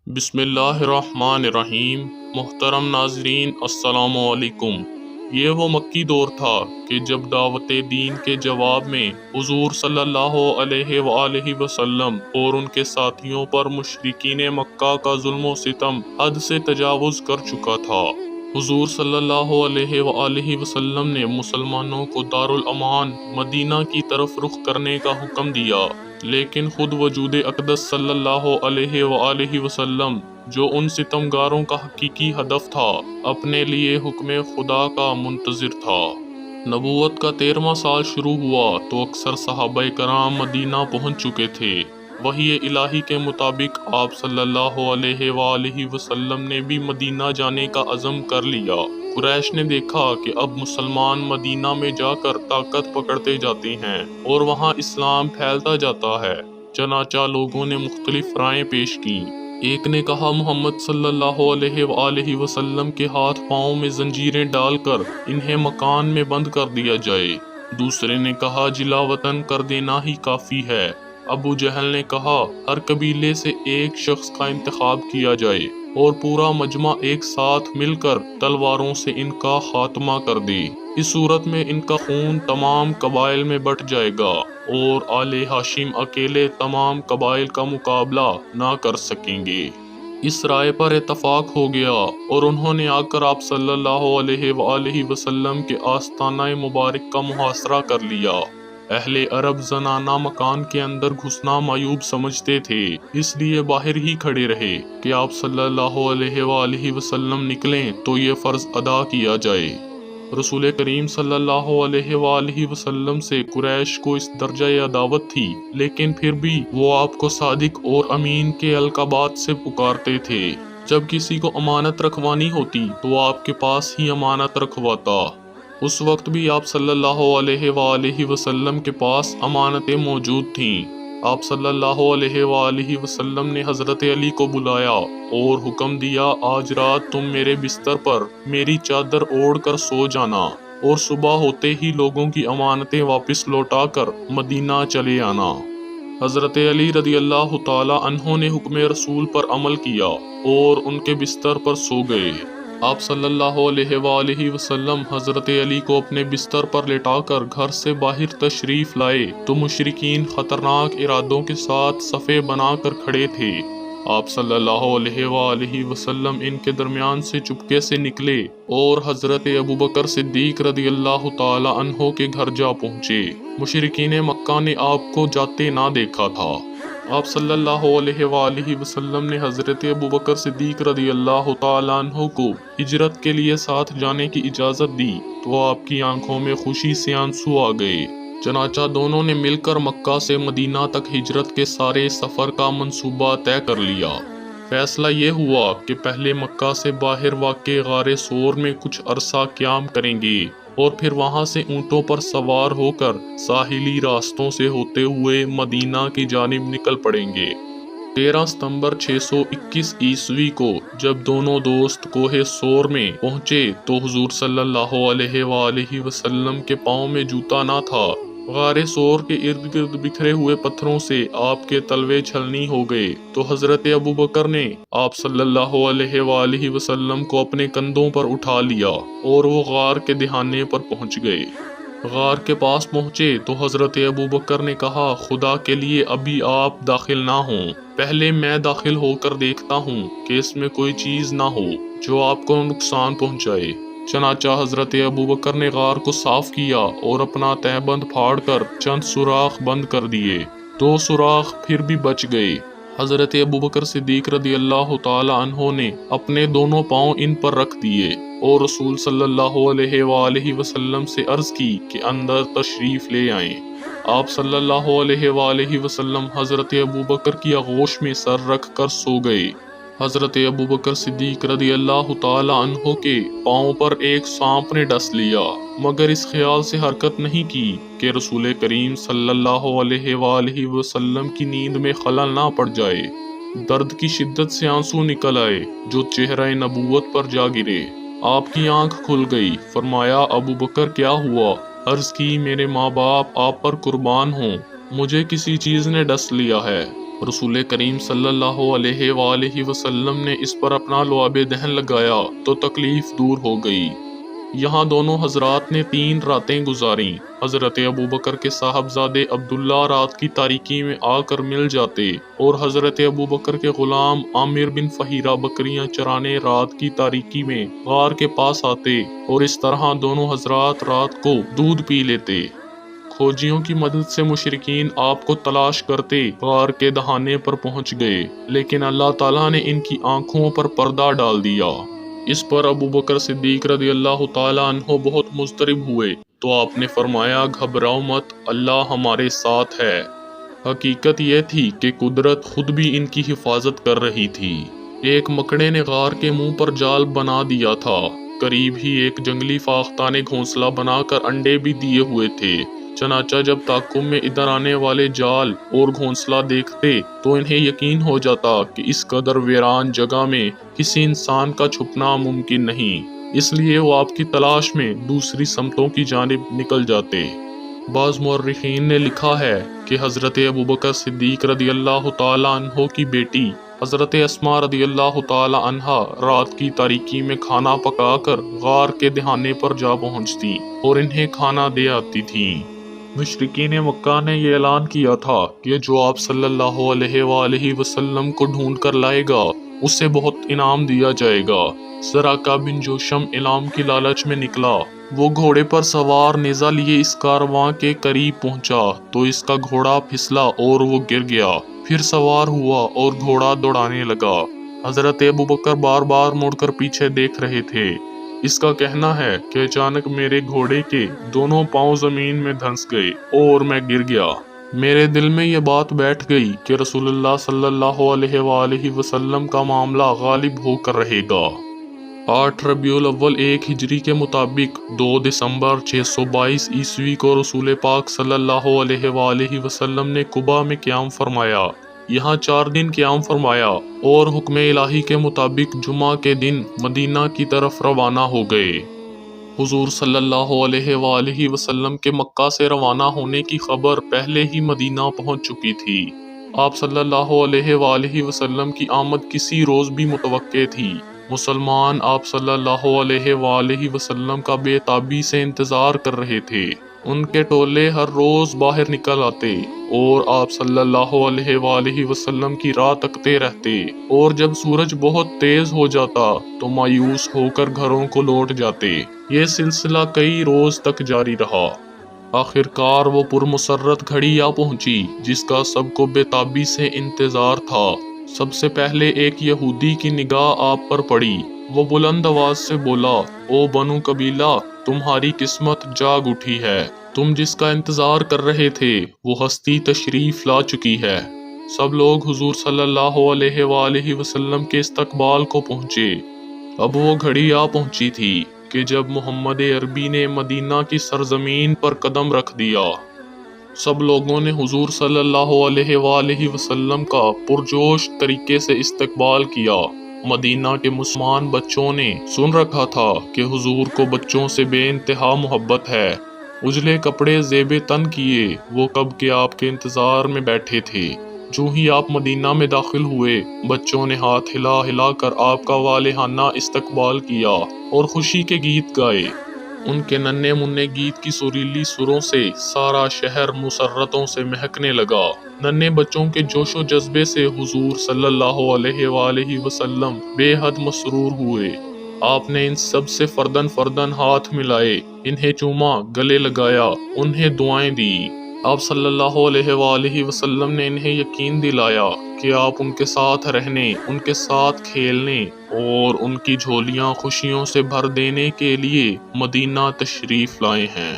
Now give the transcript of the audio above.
بسم اللہ الرحمن الرحیم۔ محترم ناظرین، السلام علیکم۔ یہ وہ مکی دور تھا کہ جب دعوت دین کے جواب میں حضور صلی اللہ علیہ وآلہ وسلم اور ان کے ساتھیوں پر مشرکین مکہ کا ظلم و ستم حد سے تجاوز کر چکا تھا۔ حضور صلی اللہ علیہ وآلہ وسلم نے مسلمانوں کو دارالامان مدینہ کی طرف رخ کرنے کا حکم دیا، لیکن خود وجود اقدس صلی اللہ علیہ وآلہ وسلم، جو ان ستمگاروں کا حقیقی ہدف تھا، اپنے لیے حکم خدا کا منتظر تھا۔ نبوت کا 13واں سال شروع ہوا تو اکثر صحابہ کرام مدینہ پہنچ چکے تھے۔ وحی الہی کے مطابق آپ صلی اللہ علیہ وآلہ وسلم نے بھی مدینہ جانے کا عزم کر لیا۔ قریش نے دیکھا کہ اب مسلمان مدینہ میں جا کر طاقت پکڑتے جاتے ہیں اور وہاں اسلام پھیلتا جاتا ہے، چنانچہ لوگوں نے مختلف رائیں پیش کی۔ ایک نے کہا محمد صلی اللہ علیہ وآلہ وسلم کے ہاتھ پاؤں میں زنجیریں ڈال کر انہیں مکان میں بند کر دیا جائے۔ دوسرے نے کہا جلا وطن کر دینا ہی کافی ہے۔ ابو جہل نے کہا ہر قبیلے سے ایک شخص کا انتخاب کیا جائے اور پورا مجمع ایک ساتھ مل کر تلواروں سے ان کا خاتمہ کر دے۔ اس صورت میں ان کا خون تمام قبائل میں بٹ جائے گا اور آل ہاشم اکیلے تمام قبائل کا مقابلہ نہ کر سکیں گے۔ اس رائے پر اتفاق ہو گیا اور انہوں نے آ کر آپ صلی اللہ علیہ وآلہ وسلم کے آستانہ مبارک کا محاصرہ کر لیا۔ اہل عرب زنانہ مکان کے اندر گھسنا معیوب سمجھتے تھے، اس لیے باہر ہی کھڑے رہے کہ آپ صلی اللہ علیہ وآلہ وسلم نکلیں تو یہ فرض ادا کیا جائے۔ رسول کریم صلی اللہ علیہ وآلہ وسلم سے قریش کو اس درجہ عداوت تھی، لیکن پھر بھی وہ آپ کو صادق اور امین کے القابات سے پکارتے تھے۔ جب کسی کو امانت رکھوانی ہوتی تو وہ آپ کے پاس ہی امانت رکھواتا۔ اس وقت بھی آپ صلی اللہ علیہ وآلہ وسلم کے پاس امانتیں موجود تھیں۔ آپ صلی اللہ علیہ وآلہ وسلم نے حضرت علی کو بلایا اور حکم دیا آج رات تم میرے بستر پر میری چادر اوڑھ کر سو جانا اور صبح ہوتے ہی لوگوں کی امانتیں واپس لوٹا کر مدینہ چلے آنا۔ حضرت علی رضی اللہ تعالی عنہ نے حکم رسول پر عمل کیا اور ان کے بستر پر سو گئے۔ آپ صلی اللہ علیہ وآلہ وسلم حضرت علی کو اپنے بستر پر لٹا کر گھر سے باہر تشریف لائے تو مشرکین خطرناک ارادوں کے ساتھ صفیں بنا کر کھڑے تھے۔ آپ صلی اللہ علیہ وآلہ وسلم ان کے درمیان سے چپکے سے نکلے اور حضرت ابوبکر صدیق رضی اللہ تعالی عنہ کے گھر جا پہنچے۔ مشرکین مکہ نے آپ کو جاتے نہ دیکھا تھا۔ آپ صلی اللہ علیہ وآلہ وسلم نے حضرت ابوبکر صدیق رضی اللہ تعالیٰ عنہ کو ہجرت کے لیے ساتھ جانے کی اجازت دی تو آپ کی آنکھوں میں خوشی سے آنسو آ گئے۔ چنانچہ دونوں نے مل کر مکہ سے مدینہ تک ہجرت کے سارے سفر کا منصوبہ طے کر لیا۔ فیصلہ یہ ہوا کہ پہلے مکہ سے باہر واقع غار ثور میں کچھ عرصہ قیام کریں گے اور پھر وہاں سے اونٹوں پر سوار ہو کر ساحلی راستوں سے ہوتے ہوئے مدینہ کی جانب نکل پڑیں گے۔ 13 ستمبر 621 عیسوی کو جب دونوں دوست کوہ ثور میں پہنچے تو حضور صلی اللہ علیہ وآلہ وسلم کے پاؤں میں جوتا نہ تھا۔ غار ثور کے ارد گرد بکھرے ہوئے پتھروں سے آپ کے تلوے چھلنی ہو گئے تو حضرت ابوبکر نے آپ صلی اللہ علیہ وآلہ وسلم کو اپنے کندھوں پر اٹھا لیا اور وہ غار کے دہانے پر پہنچ گئے۔ غار کے پاس پہنچے تو حضرت ابوبکر نے کہا خدا کے لیے ابھی آپ داخل نہ ہوں، پہلے میں داخل ہو کر دیکھتا ہوں کہ اس میں کوئی چیز نہ ہو جو آپ کو نقصان پہنچائے۔ چنانچہ حضرت ابوبکر نے غار کو صاف کیا اور اپنا تہبند پھاڑ کر چند سوراخ بند کر دیے۔ 2 سوراخ پھر بھی بچ گئے۔ حضرت ابوبکر صدیق رضی اللہ تعالی عنہ نے اپنے دونوں پاؤں ان پر رکھ دیے اور رسول صلی اللہ علیہ وآلہ وسلم سے عرض کی کہ اندر تشریف لے آئیں۔ آپ صلی اللہ علیہ وآلہ وسلم حضرت ابوبکر کی آغوش میں سر رکھ کر سو گئے۔ حضرت ابوبکر صدیق رضی اللہ تعالی عنہ کے پاؤں پر ایک سانپ نے ڈس لیا، مگر اس خیال سے حرکت نہیں کی کہ رسول کریم صلی اللہ علیہ وآلہ وسلم کی نیند میں خلل نہ پڑ جائے۔ درد کی شدت سے آنسو نکل آئے جو چہرہ نبوت پر جا گرے۔ آپ کی آنکھ کھل گئی۔ فرمایا ابوبکر کیا ہوا؟ عرض کی میرے ماں باپ آپ پر قربان ہوں، مجھے کسی چیز نے ڈس لیا ہے۔ رسول کریم صلی اللہ علیہ وآلہ وسلم نے اس پر اپنا لعاب دہن لگایا تو تکلیف دور ہو گئی۔ یہاں دونوں حضرات نے 3 راتیں گزاریں۔ حضرت ابوبکر کے صاحبزادے عبداللہ رات کی تاریکی میں آ کر مل جاتے اور حضرت ابوبکر کے غلام عامر بن فہیرہ بکریاں چرانے رات کی تاریکی میں غار کے پاس آتے اور اس طرح دونوں حضرات رات کو دودھ پی لیتے۔ کھوجیوں کی مدد سے مشرکین آپ کو تلاش کرتے غار کے دہانے پر پہنچ گئے، لیکن اللہ تعالیٰ نے ان کی آنکھوں پر پردہ ڈال دیا۔ اس پر ابوبکر صدیق رضی اللہ تعالیٰ عنہ بہت مضطرب ہوئے تو آپ نے فرمایا، گھبراؤ مت، اللہ ہمارے ساتھ ہے۔ حقیقت یہ تھی کہ قدرت خود بھی ان کی حفاظت کر رہی تھی۔ ایک مکڑے نے غار کے منہ پر جال بنا دیا تھا۔ قریب ہی ایک جنگلی فاختہ نے گھونسلہ بنا کر انڈے بھی دیے ہوئے تھے۔ چنانچہ جب تعاقب میں ادھر آنے والے جال اور گھونسلہ دیکھتے تو انہیں یقین ہو جاتا کہ اس قدر ویران جگہ میں کسی انسان کا چھپنا ممکن نہیں، اس لیے وہ آپ کی تلاش میں دوسری سمتوں کی جانب نکل جاتے۔ بعض مورخین نے لکھا ہے کہ حضرت ابوبکر صدیق رضی اللہ تعالیٰ عنہ کی بیٹی حضرت اسماء رضی اللہ تعالیٰ عنہا رات کی تاریکی میں کھانا پکا کر غار کے دہانے پر جا پہنچتی اور انہیں کھانا دے آتی تھیں۔ مشرکین مکہ نے یہ اعلان کیا تھا کہ جو آپ صلی اللہ علیہ وآلہ وسلم کو ڈھونڈ کر لائے گا اسے بہت انعام دیا جائے گا۔ سراقہ بن جوشم انعام کی لالچ میں نکلا۔ وہ گھوڑے پر سوار نیزہ لیے اس کارواں کے قریب پہنچا تو اس کا گھوڑا پھسلا اور وہ گر گیا۔ پھر سوار ہوا اور گھوڑا دوڑانے لگا۔ حضرت ابوبکر بار بار مڑ کر پیچھے دیکھ رہے تھے۔ اس کا کہنا ہے کہ اچانک میرے گھوڑے کے دونوں پاؤں زمین میں دھنس گئے اور میں گر گیا۔ میرے دل میں یہ بات بیٹھ گئی کہ رسول اللہ صلی اللہ علیہ وآلہ وسلم کا معاملہ غالب ہو کر رہے گا۔ 8 ربیع الاول 1 ہجری کے مطابق 2 دسمبر 622 عیسوی کو رسول پاک صلی اللہ علیہ وآلہ وسلم نے قباء میں قیام فرمایا۔ یہاں 4 دن قیام فرمایا اور حکم الہی کے مطابق جمعہ کے دن مدینہ کی طرف روانہ ہو گئے۔ حضور صلی اللہ علیہ وآلہ وسلم کے مکہ سے روانہ ہونے کی خبر پہلے ہی مدینہ پہنچ چکی تھی۔ آپ صلی اللہ علیہ وآلہ وسلم کی آمد کسی روز بھی متوقع تھی۔ مسلمان آپ صلی اللہ علیہ وآلہ وسلم کا بے تابی سے انتظار کر رہے تھے۔ ان کے ٹولے ہر روز باہر نکل آتے اور آپ صلی اللہ علیہ وآلہ وسلم کی راہ تکتے رہتے، اور جب سورج بہت تیز ہو جاتا تو مایوس ہو کر گھروں کو لوٹ جاتے۔ یہ سلسلہ کئی روز تک جاری رہا۔ آخر کار وہ پرمسرت گھڑی آ پہنچی جس کا سب کو بے تابی سے انتظار تھا۔ سب سے پہلے ایک یہودی کی نگاہ آپ پر پڑی۔ وہ بلند آواز سے بولا، او بنو قبیلہ، تمہاری قسمت جاگ اٹھی ہے۔ تم جس کا انتظار کر رہے تھے وہ ہستی تشریف لا چکی ہے۔ سب لوگ حضور صلی اللہ علیہ وآلہ وسلم کے استقبال کو پہنچے۔ اب وہ گھڑی آ پہنچی تھی کہ جب محمد عربی نے مدینہ کی سرزمین پر قدم رکھ دیا۔ سب لوگوں نے حضور صلی اللہ علیہ وآلہ وسلم کا پرجوش طریقے سے استقبال کیا۔ مدینہ کے مسلمان بچوں نے سن رکھا تھا کہ حضور کو بچوں سے بے انتہا محبت ہے۔ اجلے کپڑے زیب تن کیے وہ کب کے آپ کے انتظار میں بیٹھے تھے۔ جو ہی آپ مدینہ میں داخل ہوئے، بچوں نے ہاتھ ہلا ہلا کر آپ کا والہانہ استقبال کیا اور خوشی کے گیت گائے۔ ان کے ننھے منھے گیت کی سریلی سروں سے سارا شہر مسرتوں سے مہکنے لگا۔ ننھے بچوں کے جوش و جذبے سے حضور صلی اللہ علیہ وآلہ وسلم بے حد مسرور ہوئے۔ آپ نے ان سب سے فردن فردن ہاتھ ملائے، انہیں چوما، گلے لگایا، انہیں دعائیں دی۔ آپ صلی اللہ علیہ وآلہ وسلم نے انہیں یقین دلایا کہ آپ ان کے ساتھ رہنے، ان کے ساتھ کھیلنے اور ان کی جھولیاں خوشیوں سے بھر دینے کے لیے مدینہ تشریف لائے ہیں۔